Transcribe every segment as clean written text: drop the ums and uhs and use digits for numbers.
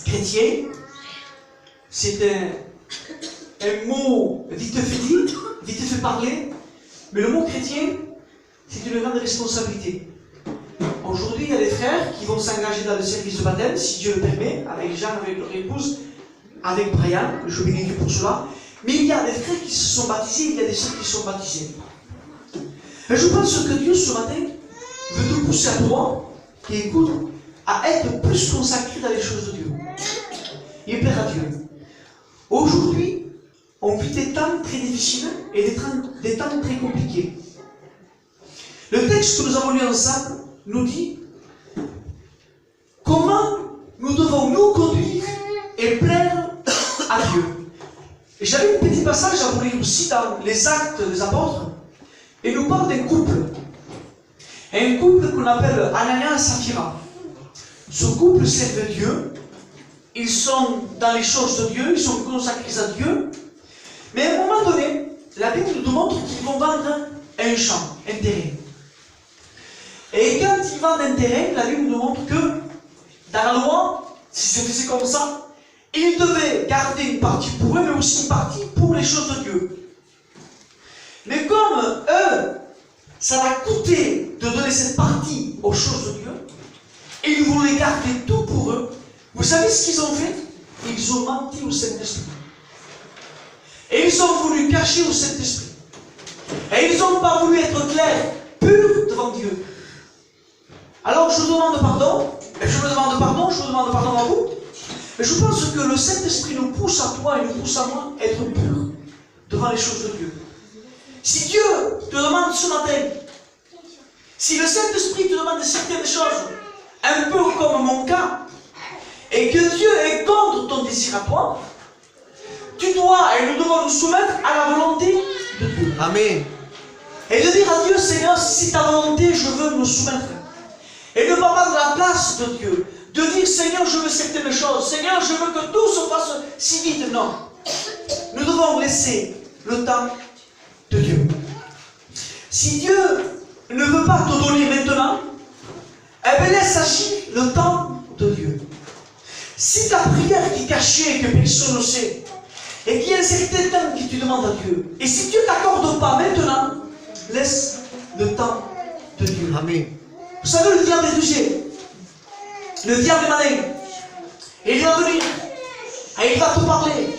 chrétien, c'est un mot vite fait dit, vite fait parler, mais le mot chrétien, c'est une grande responsabilité. Aujourd'hui, il y a des frères qui vont s'engager dans le service de baptême, si Dieu le permet, avec Jean, avec leur épouse, avec Brian, je bénis Dieu pour cela. Mais il y a des frères qui se sont baptisés, il y a des sœurs qui sont baptisés. Et je pense que Dieu, ce matin, veut te pousser à toi, qui écoute, à être plus consacré dans les choses de Dieu. Et plaire à Dieu. Aujourd'hui, on vit des temps très difficiles et des temps très compliqués. Le texte que nous avons lu ensemble nous dit comment nous devons nous conduire et plaire à Dieu. Et j'avais un petit passage à vous lire aussi dans les Actes des Apôtres, et nous parle d'un couple. Un couple qu'on appelle Anania et Saphira. Ce couple sert de Dieu. Ils sont dans les choses de Dieu, ils sont consacrés à Dieu. Mais à un moment donné, la Bible nous montre qu'ils vont vendre un champ, un terrain. Et quand ils vendent un terrain, la Bible nous montre que dans la loi, si c'est fait comme ça, ils devaient garder une partie pour eux, mais aussi une partie pour les choses de Dieu. Mais comme eux, ça leur a coûté de donner cette partie aux choses de Dieu, et ils voulaient garder tout pour eux, vous savez ce qu'ils ont fait? Ils ont menti au Saint-Esprit. Et ils ont voulu cacher au Saint-Esprit. Et ils n'ont pas voulu être clairs, purs devant Dieu. Alors je vous demande pardon, et je vous demande pardon à vous. Et je pense que le Saint-Esprit nous pousse à toi et nous pousse à moi à être purs devant les choses de Dieu. Si Dieu te demande ce matin, si le Saint-Esprit te demande certaines choses, un peu comme mon cas, et que Dieu est contre ton désir à toi, tu dois et nous devons nous soumettre à la volonté de Dieu. Amen. Et de dire à Dieu, Seigneur, si c'est ta volonté, je veux me soumettre. Et ne pas prendre la place de Dieu. De dire, Seigneur, je veux certaines choses. Seigneur, je veux que tout se fasse si vite. Non. Nous devons laisser le temps de Dieu. Si Dieu ne veut pas te donner maintenant, eh bien laisse agir le temps de Dieu. Si ta prière qui est cachée et que personne ne sait, et qu'il y a un certain temps que tu demandes à Dieu, et si Dieu ne t'accorde pas maintenant, laisse le temps de Dieu. Amen. Vous savez, le diable est rusé. Le diable est malin. Et il va venir. Et il va te parler.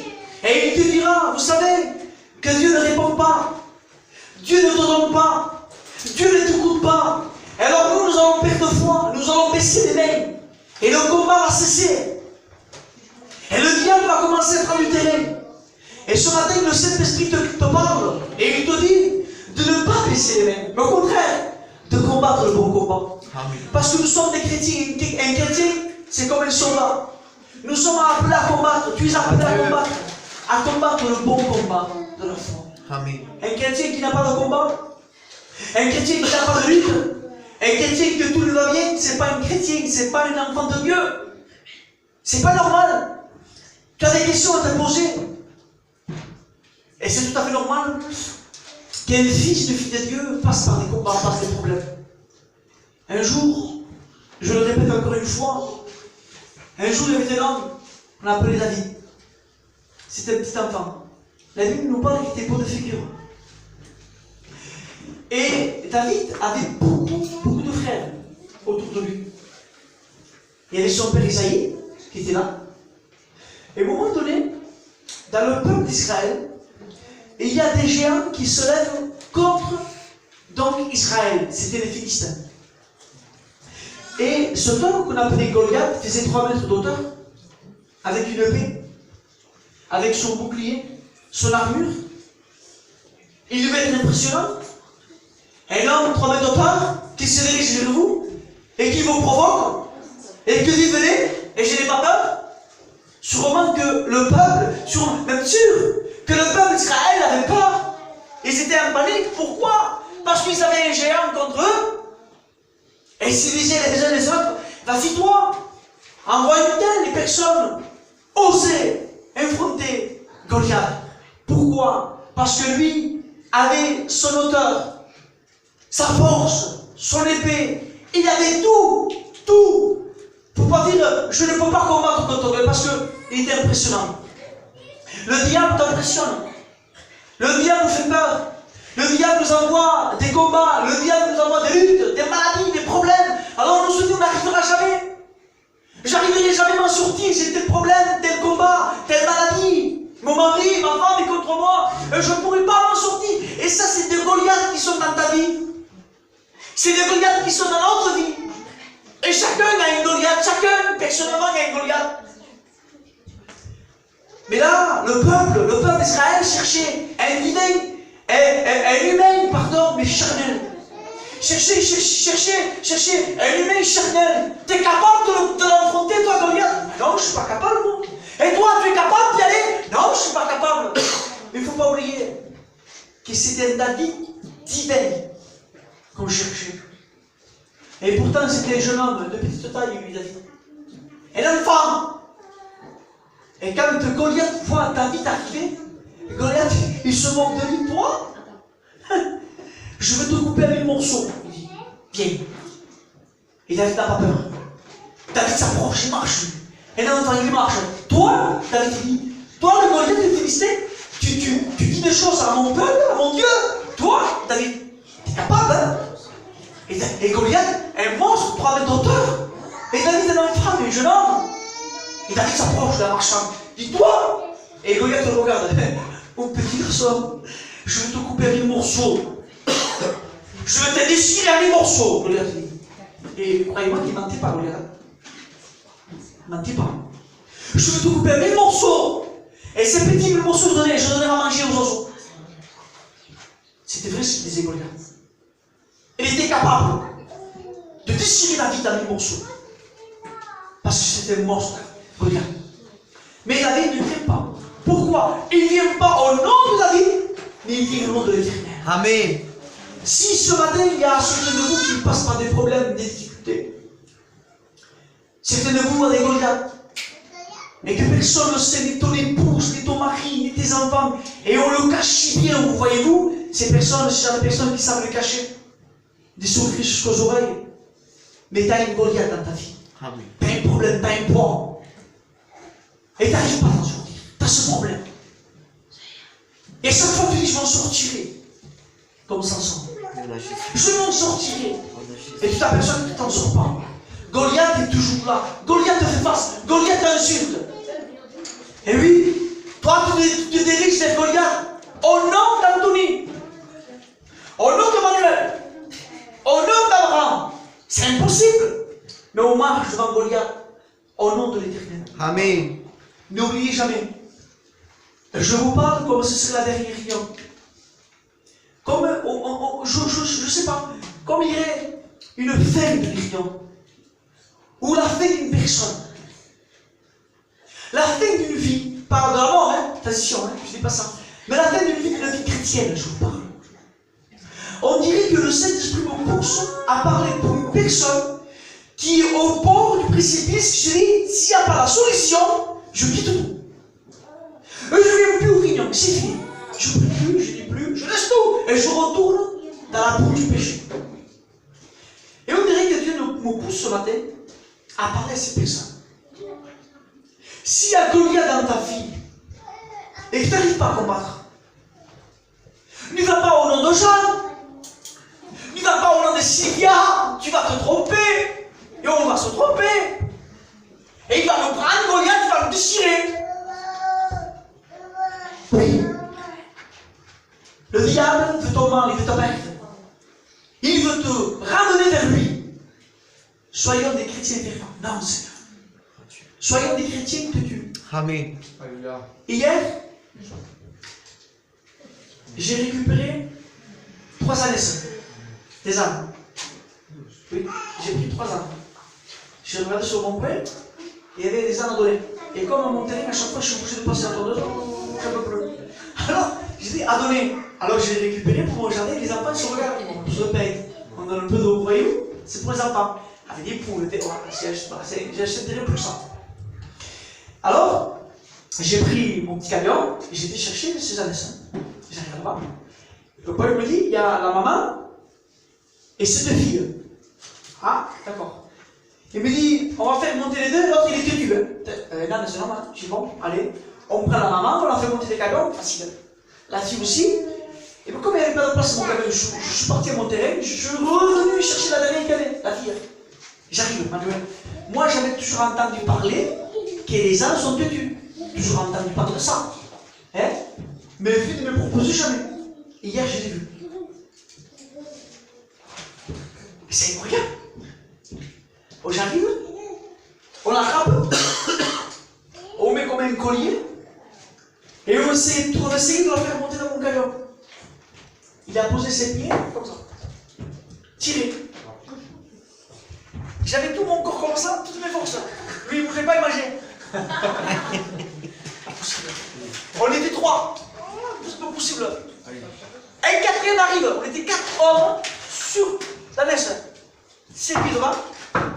Et il te dira, vous savez, que Dieu ne répond pas. Dieu ne te donne pas. Dieu ne t'écoute pas. Et alors nous allons perdre foi. Nous allons baisser les mains. Et le combat va cesser. Et le diable va commencer à prendre du terrain. Et ce matin, le Saint-Esprit te parle. Et il te dit de ne pas baisser les mains. Mais au contraire, de combattre le bon combat. Amen. Parce que nous sommes des chrétiens. Un chrétien, c'est comme un soldat. Nous sommes appelés à combattre. Tu es appelé à combattre le bon combat de la foi. Amen. Un chrétien qui n'a pas de combat, un chrétien qui n'a pas de lutte, un chrétien que tout lui va bien, c'est pas un chrétien, c'est pas un enfant de Dieu. C'est pas normal. Tu as des questions à te poser. Et c'est tout à fait normal qu'un fils de fille de Dieu passe par des combats, par des problèmes. Un jour, je le répète encore une fois, un jour il y avait un homme, on l'appelait David. C'était un petit enfant. La Bible nous parle qu'il était beau de figure. Et David avait beaucoup de frères autour de lui. Il y avait son père Isaïe qui était là. Et à un moment donné, dans le peuple d'Israël, il y a des géants qui se lèvent contre donc Israël. C'était les Philistins. Et ce homme qu'on appelait Goliath faisait 3 mètres d'auteur, avec une épée, avec son bouclier, son armure. Il devait être impressionnant. Un homme 3 mètres d'auteur qui se dirige vers vous et qui vous provoque et que dit venez et je n'ai pas peur. Sûrement que le peuple, même sûr, que le peuple d'Israël avait peur. Ils étaient en panique. Pourquoi? Parce qu'ils avaient un géant contre eux. Et ils se disaient les uns les autres, vas-y toi, envoie-nous les personnes osaient affronter Goliath. Pourquoi? Parce que lui avait son hauteur, sa force, son épée. Il avait tout. Pour pas dire, je ne peux pas combattre contre eux. Parce que il était impressionnant. Le diable t'impressionne. Le diable nous fait peur. Le diable nous envoie des combats. Le diable nous envoie des luttes, des maladies, des problèmes. Alors on nous dit on n'arrivera jamais. J'arriverai jamais à m'en sortir. J'ai tel problème, tel combat, telle maladie. Mon mari, ma femme est contre moi. Je ne pourrai pas m'en sortir. Et ça, c'est des Goliaths qui sont dans ta vie. C'est des Goliaths qui sont dans notre vie. Et chacun a une Goliath. Chacun, personnellement, a une Goliath. Mais là, le peuple d'Israël cherchait un humain, mais charnel. Cherchez un humain charnel. Tu es capable de l'affronter, toi, Goliath? Non, je ne suis pas capable, moi. Et toi, tu es capable d'y aller? Non, je ne suis pas capable. Mais il ne faut pas oublier que c'était un David divin qu'on cherchait. Et pourtant, c'était un jeune homme de petite taille, lui, David. Un enfant. Et quand Goliath voit David arriver, Goliath, il se moque de lui. Toi, je vais te couper avec mon morceau. Il dit, viens. Et David n'a pas peur. David s'approche, il marche. Et là, il marche. Toi, David dit, toi, le Goliath des Philistins, tu dis des choses à mon peuple, à mon Dieu. Toi, David, t'es capable, hein? Et Goliath, un monstre, 3 mètres d'auteur. Et David, un enfant, un jeune homme. Et David s'approche de la marchande. Dis-toi. Et Goliath le regarde. Mon petit garçon, je vais te couper avec les morceaux. Je vais te déchirer avec les morceaux. Goliath dit. Et croyez-moi qu'il ne mentait pas, Goliath. Il ne mentait pas. Je vais te couper avec les morceaux. Et ces petits morceaux, je donnerai à manger aux oiseaux. C'était vrai ce qu'il disait Goliath. Il était capable de déchirer David dans les morceaux. Parce que c'était un monstre. Regarde. Mais David ne vient pas. Pourquoi? Il ne vient pas au nom de David, mais il vient au nom de l'Éternel. Amen. Si ce matin il y a certains de vous qui passent par des problèmes, des difficultés, certains de vous ont des Goliaths, et que personne ne sait, ni ton épouse, ni ton mari, ni tes enfants, et on le cache si bien, vous voyez-vous, ces personnes, ce sont des personnes qui savent le cacher, des souffrir jusqu'aux oreilles. Mais tu as une Goliath dans ta vie. Tu as un problème, tu as un poids. Et tu n'arrives pas à t'en sortir. Tu as ce problème. Et chaque fois que tu dis, je m'en sortirai. Comme Samson. Je m'en sortirai. Et tu t'aperçois que tu ne t'en sors pas. Goliath est toujours là. Goliath te fait face. Goliath t'insulte. Et oui, toi tu te diriges vers Goliath. Au nom d'Anthony. Au nom de Manuel. Au nom d'Abraham. C'est impossible. Mais on marche devant Goliath. Au nom de l'Éternel. Amen. N'oubliez jamais. Je vous parle comme ce serait la dernière réunion. Comme, je ne sais pas, comme il y aurait une fin de réunion. Ou la fin d'une personne. La fin d'une vie. Pas de la mort, hein. Attention, hein, je ne dis pas ça. Mais la fin d'une vie chrétienne, je vous parle. On dirait que le Saint-Esprit me pousse à parler pour une personne qui est au bord du précipice. Je dis, s'il n'y a pas la solution, je quitte tout. Je ne viens plus aux réunions, c'est fini. Je ne prie plus, je ne dis plus, je laisse tout. Et je retourne dans la boue du péché. Et on dirait que Dieu me pousse ce matin à parler à ces personnes. S'il y a Goliath dans ta vie et que tu n'arrives pas à combattre, ne va pas au nom de Jean, ne va pas au nom de Sylvia, tu vas te tromper, et on va se tromper. Et il va nous prendre Goliath, il va nous déchirer. Oui. Le diable veut ton mal, il veut ta perte. Il veut te ramener vers lui. Soyons des chrétiens fervents. Non, Seigneur. Soyons des chrétiens que tu. Amen. Hier, j'ai récupéré 3 ânes. Des ânes. Oui, j'ai pris 3 ânes. J'ai regardé sur mon poing, et il y avait des ânes à donner. Et comme à mon terrain, à chaque fois, je suis obligé de passer à tour de je ne peux plus. Alors, j'ai dit à donner. Alors, j'ai récupéré pour mon jardin, les enfants se regardent. On se paye. On donne un peu d'eau, vous voyez, c'est pour les enfants. Avec des poules, j'achèterai plus ça. Alors, j'ai pris mon petit camion et j'ai été chercher ces ânes. J'arrive là-bas. Le Paul me dit, il y a la maman et ses 2 filles. Ah, d'accord. Il me dit, on va faire monter les 2, l'autre il est têtu. âne, c'est normal. Je dis bon, allez, on prend la maman, on la fait monter des camions, facile. La fille aussi. Et puis comme il n'y avait pas de place sur mon camion, je suis parti à mon terrain, je suis revenu chercher la dernière cadet, la fille. J'arrive, Manuel. Moi, j'avais toujours entendu parler que les ânes sont têtus. Toujours entendu parler de ça. Hein? Mais le fait ne me propose jamais. Et hier, je l'ai vu. Mais c'est incroyable. Oh, j'arrive, on l'attrape, on met comme un collier, et on essaye de la faire monter dans mon camion. Il a posé ses pieds comme ça. Tiré. J'avais tout mon corps comme ça, toutes mes forces. Lui, il ne pouvait pas imaginer. On était 3. C'est pas possible. Un quatrième arrive. On était 4 hommes sur la neige. C'est lui devant.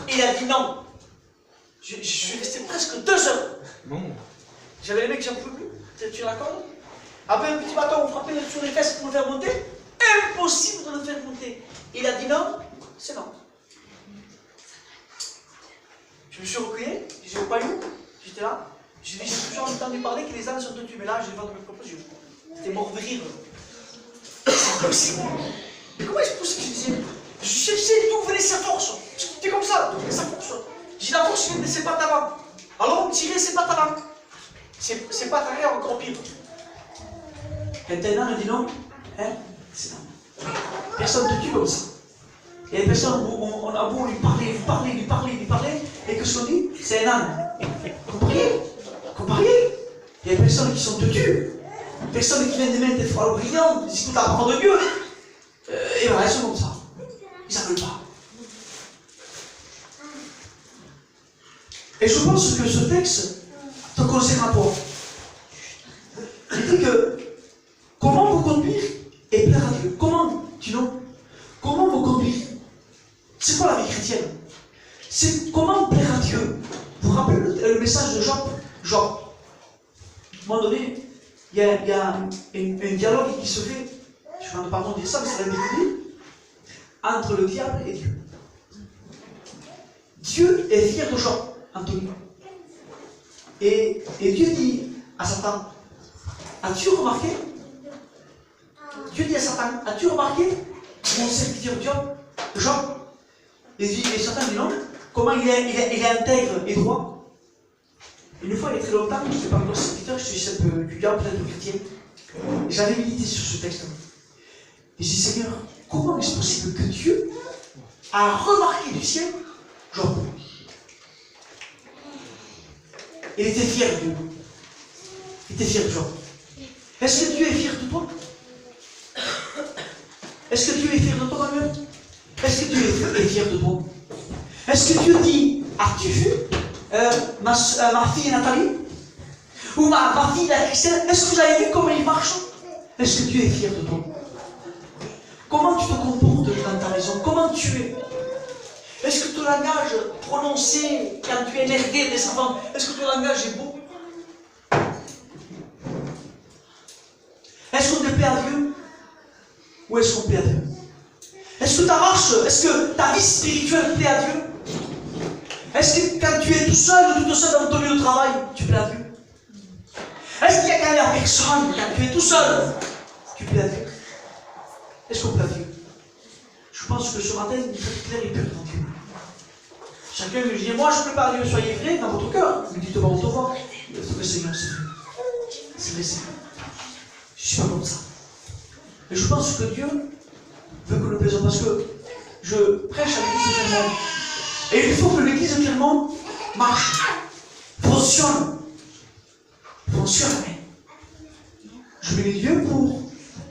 Il a dit non. Je suis resté presque 2 heures. Bon. J'avais les mecs, j'en pouvais plus. Tu la corde. Après un petit bâton, on frappait sur les fesses pour le faire monter. Impossible de le faire monter. Il a dit non, c'est non. Je me suis reculé, j'ai au paillou, j'étais là. J'ai dit, j'ai toujours entendu parler que les ânes sont têtus, mais là, je vais voir de mes propres yeux. J'étais mort de rire. C'est possible. Mais comment est-ce possible que je disais, je cherchais d'où venait sa force. C'était comme ça, d'où venait sa force. J'ai dit, la force vient de ses pattes avant. Alors on tirait ses pattes avant. Ses pattes arrière, encore pire. Quand un âne dit non, hein, c'est non. Personne ne te tue comme ça. Il y a des personnes où on a beau lui parler, et que ce qu'on dit, c'est un âne. Comprenez? Il y a des personnes qui sont têtues. Personnes qui viennent de mettre des phrases brillantes, qui écoutent la parole de Dieu. Et voilà, elles sont comme ça. Ils n'en veulent pas. Et je pense que ce texte te concerne à toi. Il dit que comment vous conduire et plaire à Dieu. Comment, comment vous conduire? C'est quoi la vie chrétienne? C'est comment plaire à Dieu. Vous vous rappelez le message de Job? Job. À un moment donné, il y a un dialogue qui se fait, je ne demande pardon de dire ça, mais c'est la Bible, entre le diable et Dieu. Dieu est fier de Job, Anthony. Et Dieu dit à Satan, as-tu remarqué? Dieu dit à Satan, as-tu remarqué mon serviteur Job? Et Satan dit non. Comment il est intègre et droit? Une fois, il y a très longtemps, je ne suis pas encore serviteur, je suis un peu du diable, peut-être chrétien. J'avais médité sur ce texte. Et j'ai dit, Seigneur, comment est-ce possible que Dieu a remarqué du ciel Job? Il était fier de Dieu. Il était fier de Job. Est-ce que Dieu est fier de toi? Est-ce que Dieu est fier de toi, Manuel? Est-ce que Dieu est fier de toi? Est-ce que Dieu dit, as-tu vu ma fille Nathalie? Ou ma fille Christelle? Est-ce que vous avez vu comment il marche? Est-ce que Dieu est fier de toi? Comment tu te comportes dans ta maison? Comment tu es? Est-ce que ton langage prononcé quand tu es énervé des enfants, est-ce que ton langage est beau? Est-ce qu'on te plaît à Dieu? Ou est-ce qu'on plaît à Dieu? Est-ce que ta marche, est-ce que ta vie spirituelle plaît à Dieu? Est-ce que quand tu es tout seul ou tout seul dans ton lieu de travail, tu plais à Dieu? Est-ce qu'il y a quand même personne, quand tu es tout seul, tu plais à Dieu? Est-ce qu'on plaît à Dieu? Je pense que ce matin, il faut être clair et pur devant Dieu. Chacun me dit, moi je ne plais pas à Dieu, soyez vrai dans votre cœur. Vous me dites, on te voit. Le Seigneur, c'est vrai. C'est vrai, Seigneur. Je ne suis pas comme ça. Et je pense que Dieu veut que nous plaisons, parce que je prêche à l'église de Clermont. Et il faut que l'église de Clermont marche, fonctionne. Fonctionne. Je bénis Dieu pour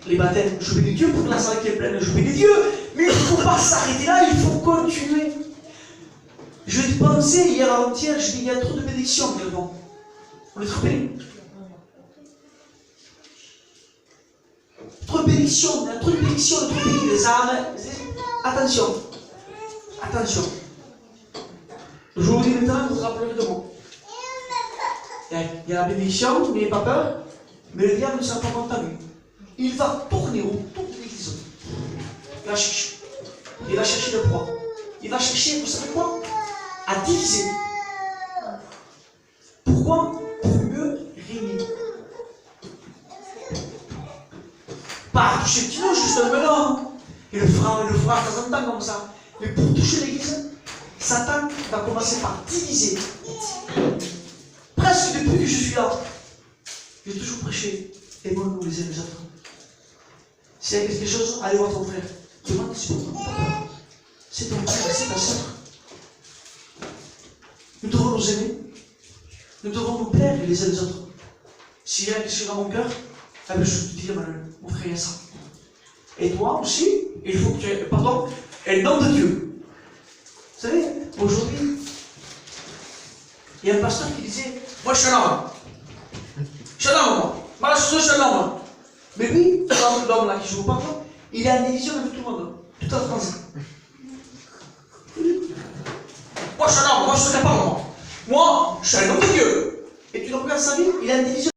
les baptêmes, je bénis Dieu pour la salle qui est pleine, je bénis Dieu, mais il ne faut pas s'arrêter là, il faut continuer. Je pensais hier avant-hier, je dis, il y a trop de bénédictions devant. On est trop bénis. Trop de bénédictions, il y a trop de bénédictions, trop de bénis, les âmes. Attention. Attention. Je vous dis maintenant, vous vous rappellerez de moi. Il y a la bénédiction, n'ayez pas peur, mais le diable ne sera pas content lui. Il va tourner autour de l'église. Il va chercher. Il va chercher le proie. Il va chercher, vous savez quoi? À diviser. Pourquoi? Pourquoi? Pour mieux régner. Pas toucher le petit nœud, juste un melon. Et le fera de temps en temps comme ça. Mais pour toucher l'église, Satan va commencer par diviser. Presque depuis que je suis là, j'ai toujours prêché. Aimons-nous les uns les autres. S'il y a quelque chose, allez voir ton frère. Demande si c'est ton frère, c'est ta soeur. Nous devons nous aimer. Nous devons nous plaire les uns les autres. S'il y a quelque chose dans mon cœur, je te dis, mon frère, il y a ça. Et toi aussi, il faut que tu aies, un homme de Dieu. Vous savez, aujourd'hui, il y a un pasteur qui disait, moi je suis un homme. Je suis un homme, moi. Voilà, je suis un homme. Mais lui, l'homme là qui je vous parle, il a une division avec tout le monde, toute la France. Moi je suis un homme, moi je suis capable, moi. Moi, je suis un homme de Dieu. Et tu le regardes sa vie, il a une division.